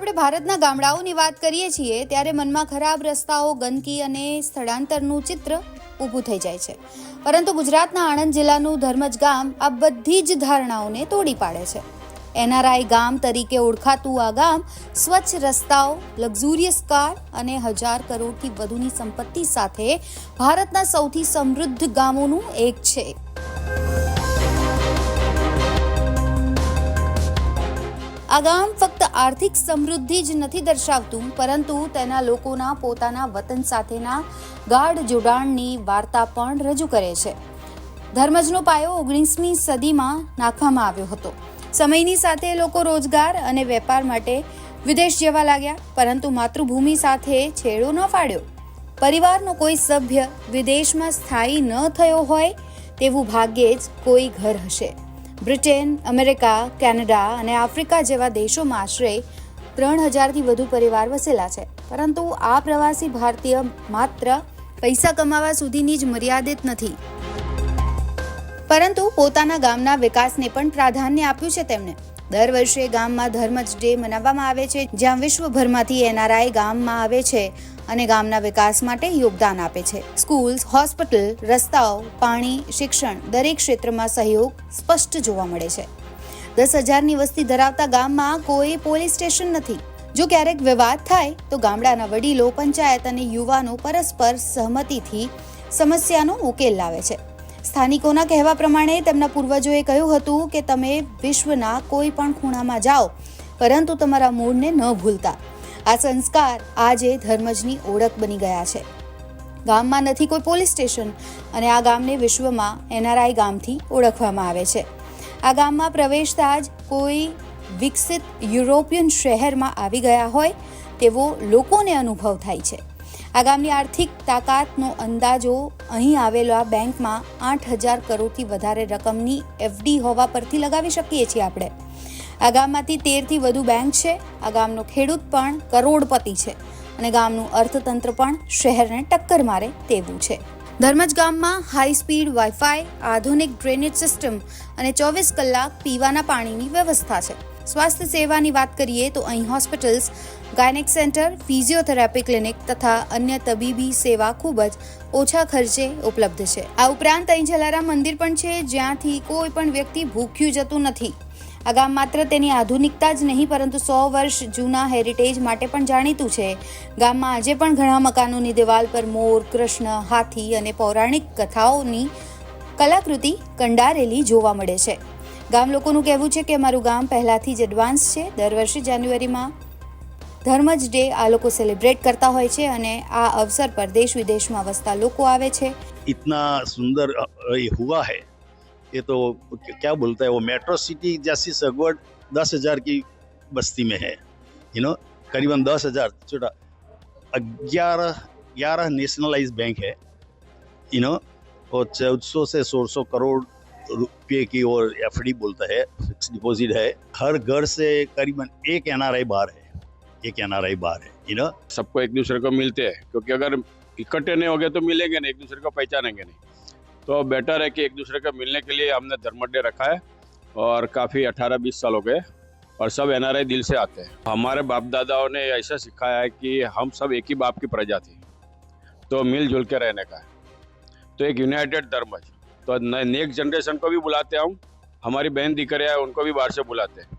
આપણે ભારતના ગામડાઓની વાત કરીએ છીએ ત્યારે મનમાં ખરાબ રસ્તાઓ, ગંદકી અને સ્થળાંતરનું ચિત્ર ઊભું થઈ જાય છે. પરંતુ ગુજરાતના આણંદ જિલ્લાનું ધર્મજ ગામ આ બધી જ ધારણાઓને તોડી પાડે છે. એનઆરઆઈ ગામ તરીકે ઓળખાતું આ ગામ સ્વચ્છ રસ્તાઓ, લક્ઝુરિયસ કાર અને 1000 કરોડથી વધુની સંપત્તિ સાથે ભારતના સૌથી સમૃદ્ધ ગામોનું એક છે. આ ગામ ફક્ત આર્થિક સમૃદ્ધિ જ નથી દર્શાવતું, પરંતુ તેના લોકોના પોતાના વતન સાથેના ગાઢ જોડાણની વાર્તા પણ રજૂ કરે છે. ધર્મજનો પાયો 19મી સદીમાં નાખવામાં આવ્યો હતો. સમયની સાથે લોકો રોજગાર અને વેપાર માટે વિદેશ જવા લાગ્યા, પરંતુ માતૃભૂમિ સાથે છેડો ન ફાડ્યો. પરિવારનો કોઈ સભ્ય વિદેશમાં સ્થાયી ન થયો હોય તેવું ભાગ્યે જ કોઈ ઘર હશે. બ્રિટન, અમેરિકા, કેનેડા અને આફ્રિકા જેવા દેશોમાં આશરે 3000થી વધુ પરિવાર વસેલા છે. પરંતુ આ પ્રવાસી ભારતીય માત્ર પૈસા કમાવા સુધીની જ મર્યાદિત નથી, પરંતુ પોતાના ગામના વિકાસને પણ પ્રાધાન્ય આપ્યું છે. તેમણે દર વર્ષે ગામમાં ધર્મજ ડે મનાવવામાં આવે છે, જ્યાં વિશ્વભરમાંથી એનઆરઆઈ ગામમાં આવે છે અને ગામના વિકાસ માટે યોગદાન આપે છે. સ્કૂલ, હોસ્પિટલ, રસ્તાઓ, પાણી, શિક્ષણ દરેક ક્ષેત્રમાં સહયોગ સ્પષ્ટ જોવા મળે છે. 10,000ની વસ્તી ધરાવતા ગામમાં કોઈ પોલીસ સ્ટેશન નથી. જો ક્યારેક વિવાદ થાય તો ગામડાના વડીલો, પંચાયત અને યુવાનો પરસ્પર સહમતિથી સમસ્યાનો ઉકેલ લાવે છે. સ્થાનિકોના કહેવા પ્રમાણે તેમના પૂર્વજોએ કહ્યું હતું કે તમે વિશ્વના કોઈ પણ ખૂણામાં જાઓ, પરંતુ તમારા મૂળને ન ભૂલતા. આ સંસ્કાર આજે ધર્મજની ઓળખ બની ગયા છે. ગામમાં નથી કોઈ પોલીસ સ્ટેશન અને આ ગામને વિશ્વમાં એનઆરઆઈ ગામથી ઓળખવામાં આવે છે. આ ગામમાં પ્રવેશતા જ કોઈ વિકસિત યુરોપિયન શહેરમાં આવી ગયા હોય તેવો લોકોને અનુભવ થાય છે. આ ગામની આર્થિક તાકાતનો અંદાજો અહીં આવેલા બેંકમાં 8,000 કરોડથી વધારે રકમની એફડી હોવા પરથી લગાવી શકીએ છીએ આપણે. આ ગામમાંથી 13થી વધુ બેંક છે. આ ગામનો ખેડૂત પણ કરોડપતિ છે અને ગામનું અર્થતંત્ર પણ શહેરને ટક્કર મારે તેવું છે. ધર્મજ ગામમાં હાઈ સ્પીડ વાઈફાઈ, આધુનિક ડ્રેનેજ સિસ્ટમ અને 24 કલાક પીવાના પાણીની વ્યવસ્થા છે. સ્વાસ્થ્ય સેવાની વાત કરીએ તો અહીં hospitals, gynaec centre, physiotherapy clinic તથા અન્ય તબીબી સેવા ખૂબ જ ઓછા ખર્ચે ઉપલબ્ધ છે. આ ઉપરાંત અહીં જલારામ મંદિર પણ છે, જ્યાંથી કોઈ પણ વ્યક્તિ ભૂખ્યું જતું નથી. આ ગામ માત્ર તેની આધુનિકતા જ નહીં, પરંતુ 100 વર્ષ જૂના હેરિટેજ માટે પણ જાણીતું છે. ગામમાં આજે પણ ઘણા મકાનોની દિવાલ પર મોર, કૃષ્ણ, હાથી અને પૌરાણિક કથાઓની કલાકૃતિ કંડારેલી જોવા મળે છે. ગામ લોકોનું કહેવું છે કે અમારું ગામ પહેલાથી જ એડવાન્સ છે. દર વર્ષે જાન્યુઆરીમાં ધર્મજ ડે આ લોકો સેલિબ્રેટ કરતા હોય છે અને આ અવસર પર દેશ વિદેશમાં વસતા લોકો આવે છે. इतना सुंदर ये हुआ है, ये तो क्या बोलता है वो मेट्रो सिटी जैसी सगवड़ 10,000 की बस्ती में है. करीबन 10,000 छोटा 11 नेशनलाइज बैंक है. और 1400 से 1600 करोड़ रुपये की और एफडी बोलता है, फिक्स डिपॉजिट है. हर घर से करीबन एक एनआरआई बार है. सबको एक दूसरे को मिलते हैं, क्योंकि अगर इकट्ठे नहीं होंगे तो मिलेंगे नहीं, एक दूसरे को पहचानेंगे नहीं. तो बेटर है कि एक दूसरे को मिलने के लिए हमने धर्मज डे रखा है और काफ़ी 18-20 साल हो गए और सब एनआरआई दिल से आते हैं. हमारे बाप दादाओं ने ऐसा सिखाया है कि हम सब एक ही बाप की प्रजा थी, तो मिलजुल के रहने का है. तो एक यूनाइटेड धर्मज, तो नेक्स्ट जनरेशन को भी बुलाते हैं हम, हमारी बहन दिकरिया है उनको भी बाहर से बुलाते हैं.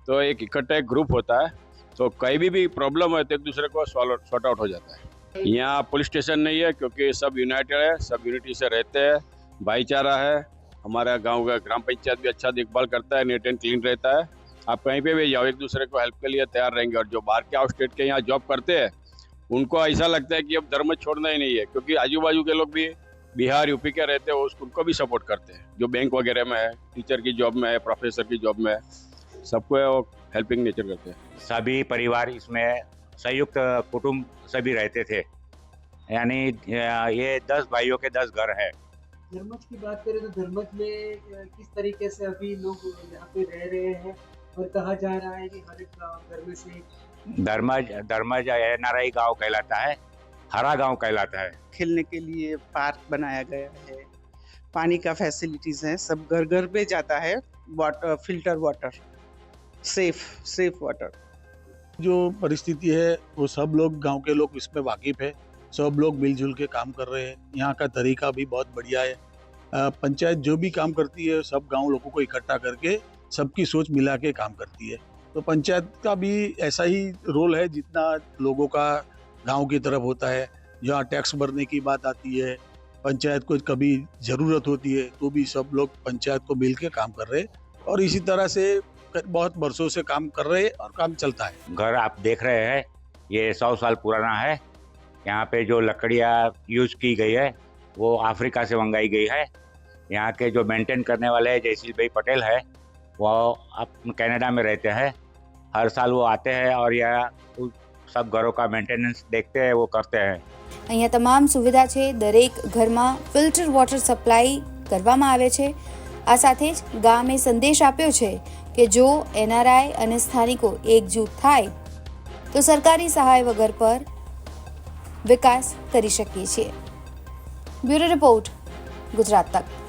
तो एक इकट्ठा एक ग्रुप होता है, तो कहीं भी प्रॉब्लम है तो एक दूसरे को सॉर्ट आउट हो जाता है. यहाँ पुलिस स्टेशन नहीं है, क्योंकि सब यूनाइटेड है, सब यूनिटी से रहते हैं, भाईचारा है. हमारा गांव का ग्राम पंचायत भी अच्छा देखभाल करता है, नीट एंड क्लीन रहता है. आप कहीं पे भी जाओ एक दूसरे को हेल्प के लिए तैयार रहेंगे. और जो बाहर के आउट स्टेट के यहाँ जॉब करते हैं उनको ऐसा लगता है कि अब धर्म छोड़ना ही नहीं है, क्योंकि आजू बाजू के लोग भी बिहार यूपी के रहते हैं, उनको भी सपोर्ट करते हैं. जो बैंक वगैरह में है, टीचर की जॉब में है, प्रोफेसर की जॉब में है, सबको हेल्पिंग नेचर करते हैं. सभी परिवार इसमें संयुक्त कुटुंब सभी रहते थे, यानी ये 10 भाइयों के 10 घर है. धर्मज की बात करें तो धर्मज में किस तरीके से अभी लोग यहाँ पे रह रहे हैं और कहा जा रहा है कि हर एक घर में से धर्मज एनआरआई गांव कहलाता है, हरा गांव कहलाता है. खेलने के लिए पार्क बनाया गया है, पानी का फैसिलिटीज है, सब घर घर पे जाता है. Water, filter water, safe water. जो परिस्थिति है वो सब लोग गांव के लोग इसमें वाकिफ है, सब लोग मिलजुल के काम कर रहे हैं। यहाँ का तरीका भी बहुत बढ़िया है। पंचायत जो भी काम करती है सब गांव लोगों को इकट्ठा करके सबकी सोच मिला के काम करती है। तो पंचायत का भी ऐसा ही रोल है जितना लोगों का गांव की तरफ होता है। जहाँ टैक्स भरने की बात आती है, पंचायत को कभी ज़रूरत होती है तो भी सब लोग पंचायत को मिल के काम कर रहे हैं और इसी तरह से बहुत वर्षों से काम कर रहे हैं और काम चलता है। घर आप देख रहे हैं, ये 100 साल पुराना है। यहाँ पे जो लकड़ियाँ यूज की गई है वो अफ्रीका से मंगाई गई है। यहाँ के जो मेंटेन करने वाले जयशील भाई पटेल है वो अब कनाडा में रहते हैं। हर साल वो आते हैं और यह सब घरों का मेंटेनेंस देखते हैं, वो करते हैं। અહીંયા તમામ સુવિધા છે, દરેક ઘરમાં ફિલ્ટર વોટર સપ્લાય કરવામાં આવે છે। આ સાથે જ ગામે સંદેશ આપ્યો છે કે જો એનઆરઆઈ અને સ્થાનિકો એકજૂટ થાય તો સરકારી સહાય વગર પર વિકાસ કરી શકીએ છીએ। બ્યુરો રિપોર્ટ, ગુજરાત તક।